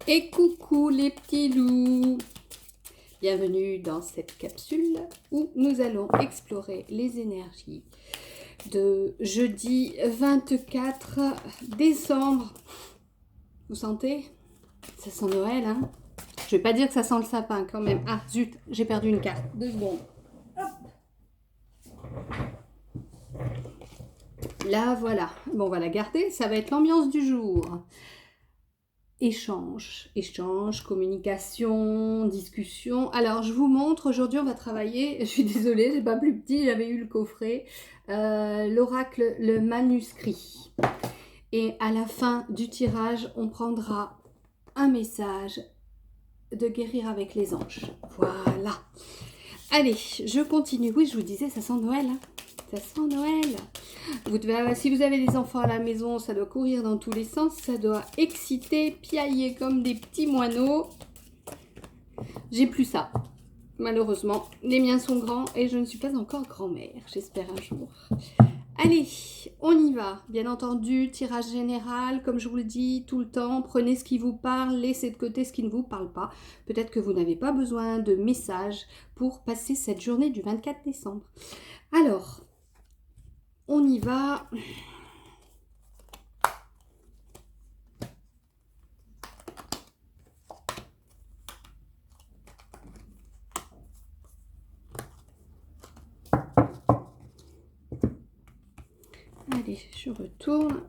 Et coucou les petits loups! Bienvenue dans cette capsule où nous allons explorer les énergies de jeudi 24 décembre. Vous sentez? Ça sent Noël, hein? Je vais pas dire que ça sent le sapin quand même. Ah zut, j'ai perdu une carte. 2 secondes. Hop. Là, voilà. Bon, on va la garder. Ça va être l'ambiance du jour. Échange, communication, discussion. Alors, je vous montre, aujourd'hui, on va travailler, je suis désolée, j'ai pas plus petit, j'avais eu le coffret, l'oracle, le manuscrit. Et à la fin du tirage, on prendra un message de guérir avec les anges. Voilà. Allez, je continue. Oui, je vous disais, ça sent Noël, hein. Ça sent Noël. Vous devez, si vous avez des enfants à la maison, ça doit courir dans tous les sens, ça doit exciter, piailler comme des petits moineaux. J'ai plus ça, malheureusement. Les miens sont grands et je ne suis pas encore grand-mère, j'espère un jour. Allez, on y va. Bien entendu, tirage général, comme je vous le dis tout le temps, prenez ce qui vous parle, laissez de côté ce qui ne vous parle pas. Peut-être que vous n'avez pas besoin de messages pour passer cette journée du 24 décembre. Alors, on y va. Allez, je retourne.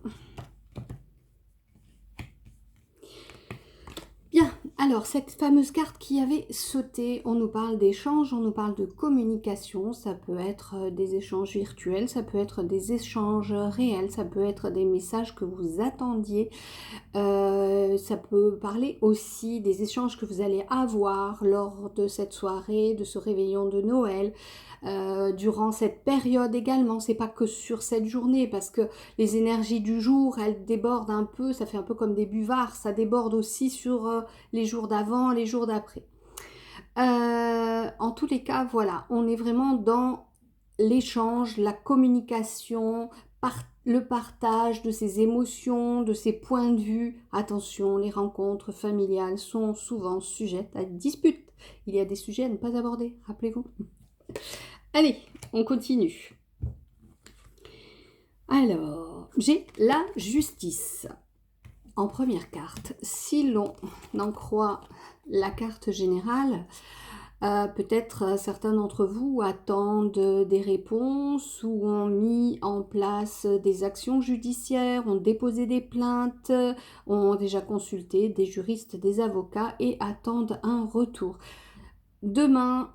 Bien, alors cette fameuse carte qui avait sauté, on nous parle d'échange, on nous parle de communication, ça peut être des échanges virtuels, ça peut être des échanges réels, ça peut être des messages que vous attendiez, ça peut parler aussi des échanges que vous allez avoir lors de cette soirée, de ce réveillon de Noël, durant cette période également. C'est pas que sur cette journée, parce que les énergies du jour, elles débordent un peu, ça fait un peu comme des buvards, ça déborde aussi sur les jours d'avant, les jours d'après. En tous les cas, voilà, on est vraiment dans l'échange, la communication, le partage de ses émotions, de ses points de vue. Attention, les rencontres familiales sont souvent sujettes à disputes. Il y a des sujets à ne pas aborder, rappelez-vous. Allez, on continue. Alors, j'ai la justice. En première carte, si l'on en croit la carte générale, peut-être certains d'entre vous attendent des réponses ou ont mis en place des actions judiciaires, ont déposé des plaintes, ont déjà consulté des juristes, des avocats et attendent un retour. Demain,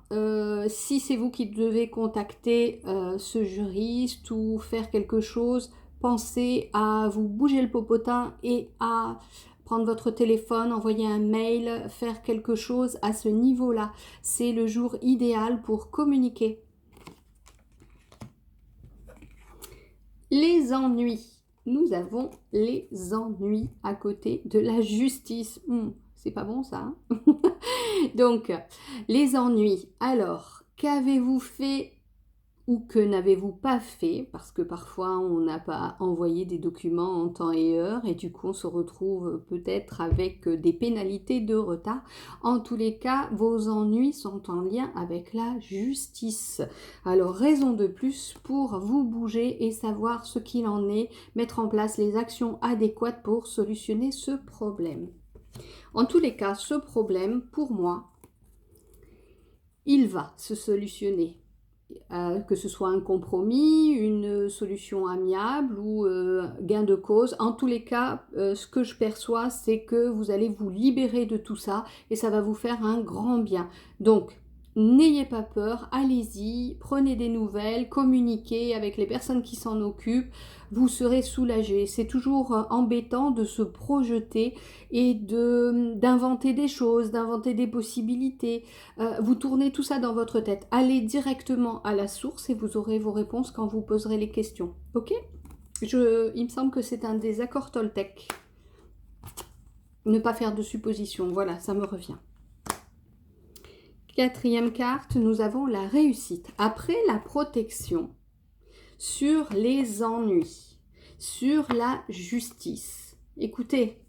si c'est vous qui devez contacter ce juriste ou faire quelque chose, pensez à vous bouger le popotin et à prendre votre téléphone, envoyer un mail, faire quelque chose à ce niveau-là. C'est le jour idéal pour communiquer. Les ennuis. Nous avons les ennuis à côté de la justice. C'est pas bon ça, hein? Donc, les ennuis. Alors, qu'avez-vous fait ou que n'avez-vous pas fait? Parce que parfois, on n'a pas envoyé des documents en temps et heure et du coup, on se retrouve peut-être avec des pénalités de retard. En tous les cas, vos ennuis sont en lien avec la justice. Alors, raison de plus pour vous bouger et savoir ce qu'il en est, mettre en place les actions adéquates pour solutionner ce problème. En tous les cas, ce problème, pour moi, il va se solutionner. Que ce soit un compromis, une solution amiable ou gain de cause. En tous les cas, ce que je perçois, c'est que vous allez vous libérer de tout ça et ça va vous faire un grand bien. Donc, n'ayez pas peur, allez-y, prenez des nouvelles, communiquez avec les personnes qui s'en occupent, vous serez soulagé. C'est toujours embêtant de se projeter et d'inventer des choses, d'inventer des possibilités. Vous tournez tout ça dans votre tête. Allez directement à la source et vous aurez vos réponses quand vous poserez les questions. Ok? Il me semble que c'est un des accords Toltec. Ne pas faire de suppositions. Voilà, ça me revient. Quatrième carte, nous avons la réussite. Après la protection, sur les ennuis, sur la justice. Écoutez,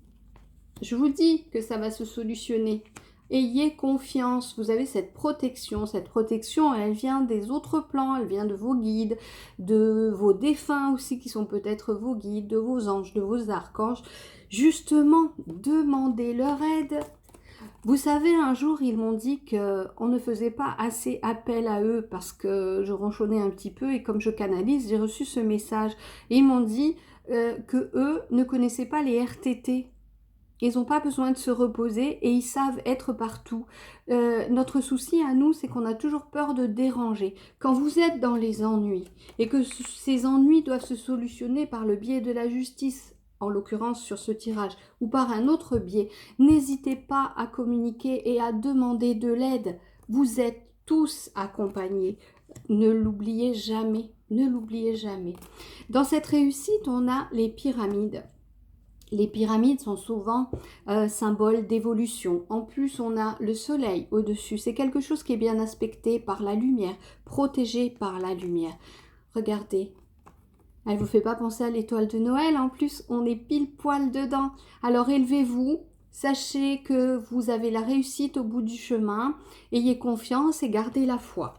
Je vous dis que ça va se solutionner. Ayez confiance, vous avez cette protection. Cette protection, elle vient des autres plans, elle vient de vos guides, de vos défunts aussi, qui sont peut-être vos guides, de vos anges, de vos archanges. Justement, demandez leur aide. Vous savez, un jour, ils m'ont dit qu'on ne faisait pas assez appel à eux parce que je ronchonnais un petit peu et comme je canalise, j'ai reçu ce message. Et ils m'ont dit que eux ne connaissaient pas les RTT. Ils n'ont pas besoin de se reposer et ils savent être partout. Notre souci à nous, c'est qu'on a toujours peur de déranger. Quand vous êtes dans les ennuis et que ces ennuis doivent se solutionner par le biais de la justice, en l'occurrence sur ce tirage, ou par un autre biais, n'hésitez pas à communiquer et à demander de l'aide. Vous êtes tous accompagnés. Ne l'oubliez jamais. Ne l'oubliez jamais. Dans cette réussite, on a les pyramides. Les pyramides sont souvent symboles d'évolution. En plus, on a le soleil au-dessus. C'est quelque chose qui est bien aspecté par la lumière, protégé par la lumière. Regardez. Elle ne vous fait pas penser à l'étoile de Noël. En plus, on est pile poil dedans. Alors élevez-vous. Sachez que vous avez la réussite au bout du chemin. Ayez confiance et gardez la foi.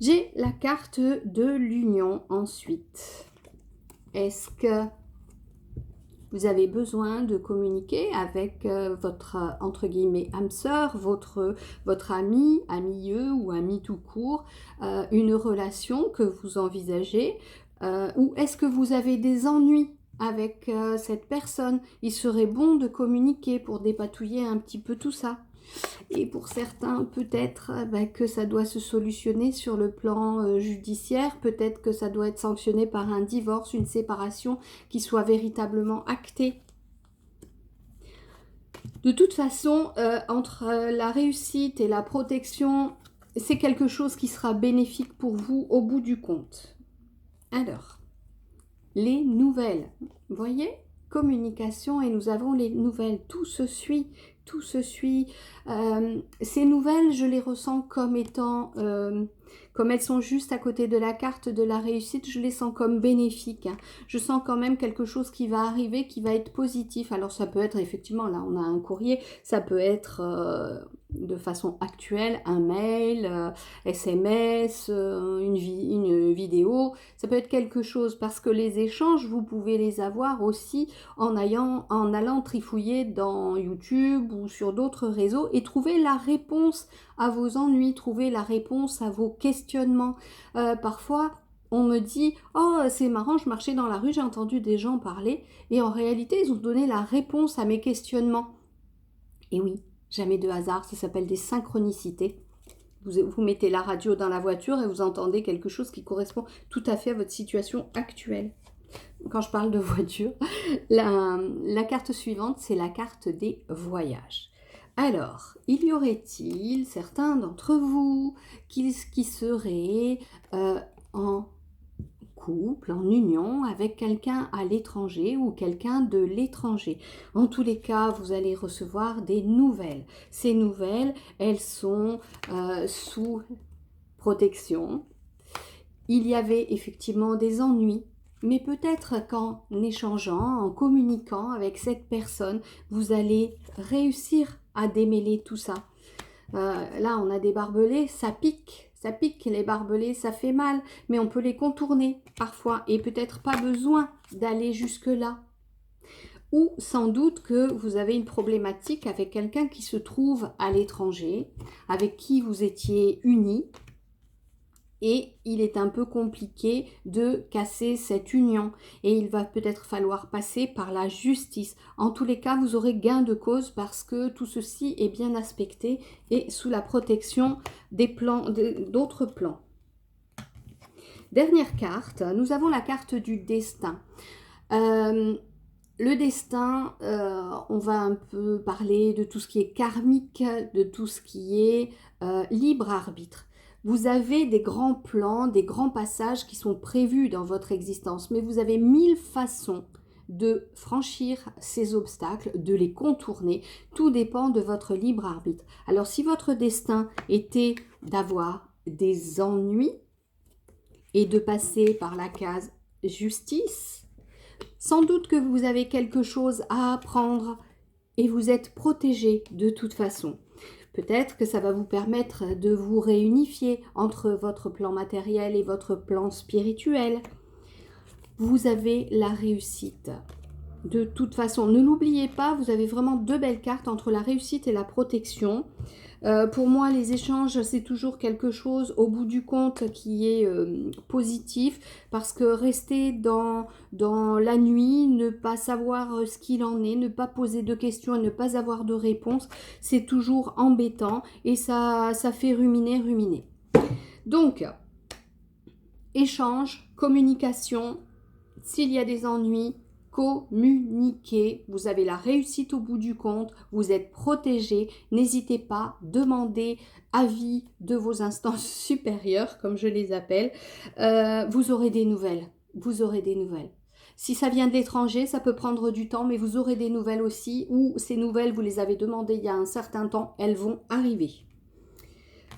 J'ai la carte de l'union ensuite. Est-ce que vous avez besoin de communiquer avec votre, entre guillemets, âme sœur, votre ami, amieux ou ami tout court, une relation que vous envisagez, ou est-ce que vous avez des ennuis avec cette personne? Il serait bon de communiquer pour dépatouiller un petit peu tout ça. Et pour certains, peut-être que ça doit se solutionner sur le plan judiciaire, peut-être que ça doit être sanctionné par un divorce, une séparation qui soit véritablement actée. De toute façon, entre la réussite et la protection, c'est quelque chose qui sera bénéfique pour vous au bout du compte. Alors, les nouvelles, vous voyez ? Communication et nous avons les nouvelles, tout se suit. Tout se suit. Ces nouvelles, je les ressens comme étant, comme elles sont juste à côté de la carte de la réussite, je les sens comme bénéfiques. Hein. Je sens quand même quelque chose qui va arriver, qui va être positif. Alors ça peut être effectivement, là on a un courrier, ça peut être de façon actuelle, un mail, SMS, une vidéo, ça peut être quelque chose parce que les échanges, vous pouvez les avoir aussi en allant trifouiller dans YouTube ou sur d'autres réseaux et trouver la réponse à vos ennuis, trouver la réponse à vos questionnements. Parfois, on me dit « Oh, c'est marrant, je marchais dans la rue, j'ai entendu des gens parler et en réalité, ils ont donné la réponse à mes questionnements. » Et oui, jamais de hasard, ça s'appelle des synchronicités. Vous mettez la radio dans la voiture et vous entendez quelque chose qui correspond tout à fait à votre situation actuelle. Quand je parle de voiture, la carte suivante, c'est la carte des voyages. Alors, y aurait-il certains d'entre vous qui seraient en couple, en union avec quelqu'un à l'étranger ou quelqu'un de l'étranger? En tous les cas, vous allez recevoir des nouvelles. Ces nouvelles, elles sont sous protection. Il y avait effectivement des ennuis. Mais peut-être qu'en échangeant, en communiquant avec cette personne, vous allez réussir à démêler tout ça. Là, on a des barbelés, ça pique les barbelés, ça fait mal, mais on peut les contourner parfois et peut-être pas besoin d'aller jusque-là. Ou sans doute que vous avez une problématique avec quelqu'un qui se trouve à l'étranger, avec qui vous étiez unis, et il est un peu compliqué de casser cette union et il va peut-être falloir passer par la justice. En tous les cas, vous aurez gain de cause parce que tout ceci est bien aspecté et sous la protection des plans, d'autres plans. Dernière carte, nous avons la carte du destin. Le destin, on va un peu parler de tout ce qui est karmique, de tout ce qui est libre arbitre. Vous avez des grands plans, des grands passages qui sont prévus dans votre existence, mais vous avez 1000 façons de franchir ces obstacles, de les contourner. Tout dépend de votre libre arbitre. Alors, si votre destin était d'avoir des ennuis et de passer par la case justice, Sans doute que vous avez quelque chose à apprendre et vous êtes protégé de toute façon. Peut-être que ça va vous permettre de vous réunifier entre votre plan matériel et votre plan spirituel. Vous avez la réussite. De toute façon, ne l'oubliez pas, vous avez vraiment deux belles cartes entre la réussite et la protection. Pour moi, les échanges, c'est toujours quelque chose au bout du compte qui est positif, parce que rester dans la nuit, ne pas savoir ce qu'il en est, ne pas poser de questions et ne pas avoir de réponse, c'est toujours embêtant et ça fait ruminer. Donc, échange, communication, s'il y a des ennuis, communiquez, vous avez la réussite au bout du compte, vous êtes protégé, n'hésitez pas, demandez avis de vos instances supérieures, comme je les appelle, vous aurez des nouvelles, Si ça vient de l'étranger, ça peut prendre du temps, mais vous aurez des nouvelles aussi, ou ces nouvelles, vous les avez demandées il y a un certain temps, elles vont arriver.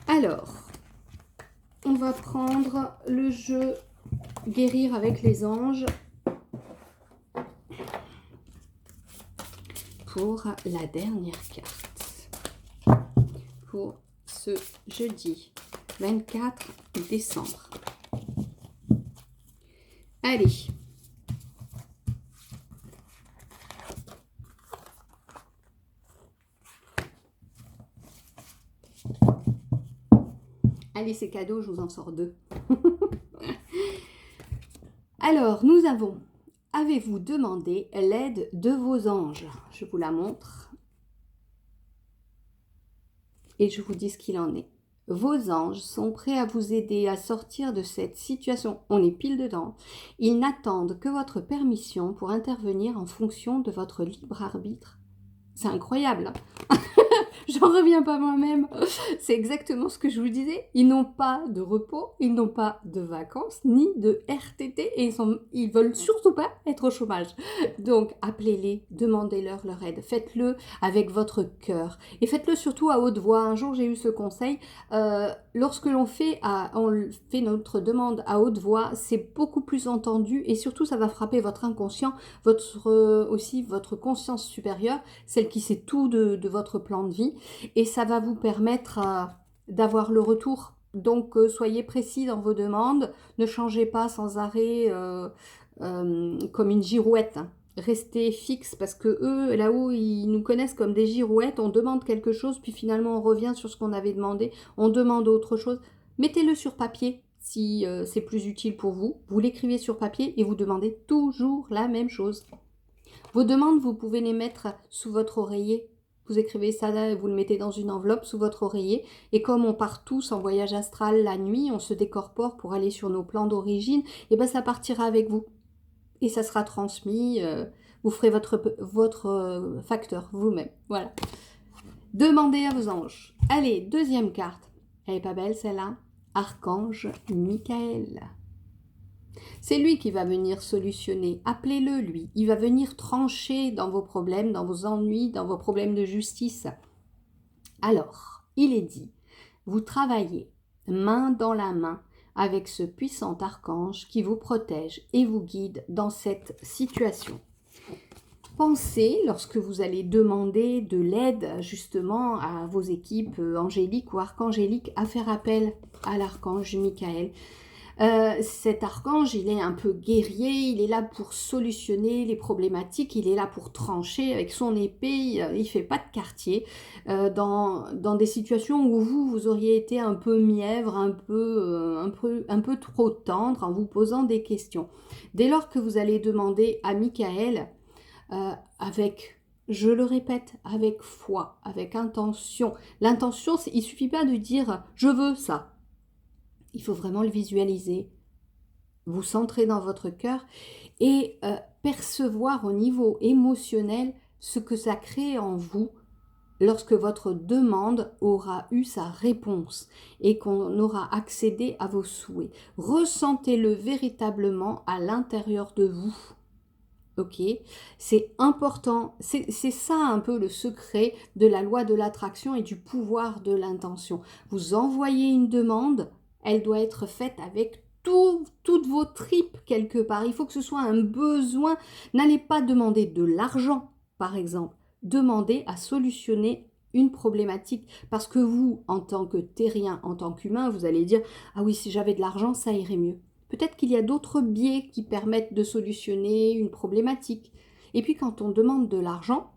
Alors, on va prendre le jeu Guérir avec les anges pour la dernière carte pour ce jeudi 24 décembre. Allez. Allez, c'est cadeau, je vous en sors deux. Alors, nous avons, avez-vous demandé l'aide de vos anges? Je vous la montre. Et je vous dis ce qu'il en est. Vos anges sont prêts à vous aider à sortir de cette situation. On est pile dedans. Ils n'attendent que votre permission pour intervenir en fonction de votre libre arbitre. C'est incroyable, hein. J'en reviens pas moi-même. C'est exactement ce que je vous disais. Ils n'ont pas de repos, ils n'ont pas de vacances, ni de RTT, et ils veulent surtout pas être au chômage. Donc, appelez-les, demandez-leur leur aide. Faites-le avec votre cœur. Et faites-le surtout à haute voix. Un jour, j'ai eu ce conseil. Lorsque on fait notre demande à haute voix, c'est beaucoup plus entendu, et surtout, ça va frapper votre inconscient, aussi votre conscience supérieure, celle qui sait tout de votre plan de vie. Et ça va vous permettre d'avoir le retour. Donc, soyez précis dans vos demandes. Ne changez pas sans arrêt comme une girouette, hein. Restez fixe, parce que eux, là-haut, ils nous connaissent comme des girouettes. On demande quelque chose, puis finalement, on revient sur ce qu'on avait demandé. On demande autre chose. Mettez-le sur papier si c'est plus utile pour vous. Vous l'écrivez sur papier et vous demandez toujours la même chose. Vos demandes, vous pouvez les mettre sous votre oreiller. Vous écrivez ça là et vous le mettez dans une enveloppe sous votre oreiller. Et comme on part tous en voyage astral la nuit, on se décorpore pour aller sur nos plans d'origine, et bien ça partira avec vous. Et ça sera transmis. Vous ferez votre facteur vous-même. Voilà. Demandez à vos anges. Allez, deuxième carte. Elle n'est pas belle celle-là? Archange Michael. C'est lui qui va venir solutionner. Appelez-le, lui. Il va venir trancher dans vos problèmes, dans vos ennuis, dans vos problèmes de justice. Alors, il est dit, vous travaillez main dans la main avec ce puissant archange qui vous protège et vous guide dans cette situation. Pensez, lorsque vous allez demander de l'aide justement à vos équipes angéliques ou archangéliques, à faire appel à l'archange Michael. Cet archange, il est un peu guerrier, il est là pour solutionner les problématiques, il est là pour trancher avec son épée, il fait pas de quartier dans des situations où vous auriez été un peu mièvre, un peu trop tendre en vous posant des questions. Dès lors que vous allez demander à Michael, avec, je le répète, avec foi, avec intention. L'intention, il suffit pas de dire « je veux ça ». Il faut vraiment le visualiser, vous centrer dans votre cœur et percevoir au niveau émotionnel ce que ça crée en vous lorsque votre demande aura eu sa réponse et qu'on aura accédé à vos souhaits. Ressentez-le véritablement à l'intérieur de vous. Ok, c'est important, c'est ça un peu le secret de la loi de l'attraction et du pouvoir de l'intention. Vous envoyez une demande, elle doit être faite avec toutes vos tripes quelque part. Il faut que ce soit un besoin. N'allez pas demander de l'argent, par exemple. Demandez à solutionner une problématique. Parce que vous, en tant que terrien, en tant qu'humain, vous allez dire « Ah oui, si j'avais de l'argent, ça irait mieux ». Peut-être qu'il y a d'autres biais qui permettent de solutionner une problématique. Et puis quand on demande de l'argent,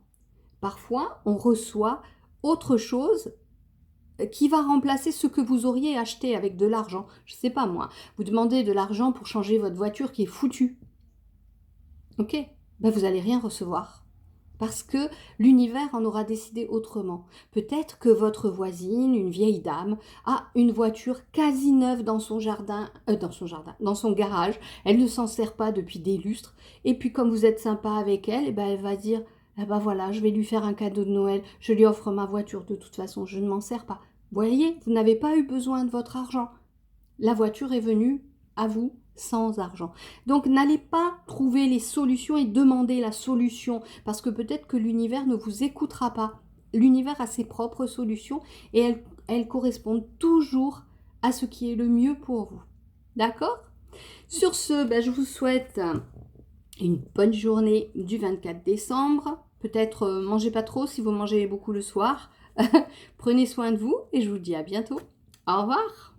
parfois on reçoit autre chose qui va remplacer ce que vous auriez acheté avec de l'argent. Je ne sais pas moi, vous demandez de l'argent pour changer votre voiture qui est foutue. Ok, ben vous n'allez rien recevoir. Parce que l'univers en aura décidé autrement. Peut-être que votre voisine, une vieille dame, a une voiture quasi neuve dans son dans son garage. Elle ne s'en sert pas depuis des lustres. Et puis comme vous êtes sympa avec elle, eh ben elle va dire, eh ben voilà, je vais lui faire un cadeau de Noël. Je lui offre ma voiture. De toute façon, je ne m'en sers pas. Vous voyez, vous n'avez pas eu besoin de votre argent. La voiture est venue à vous sans argent. Donc n'allez pas trouver les solutions et demander la solution parce que peut-être que l'univers ne vous écoutera pas. L'univers a ses propres solutions et elles correspondent toujours à ce qui est le mieux pour vous. D'accord? Sur ce, ben, je vous souhaite une bonne journée du 24 décembre. Peut-être mangez pas trop si vous mangez beaucoup le soir. Prenez soin de vous et je vous dis à bientôt. Au revoir.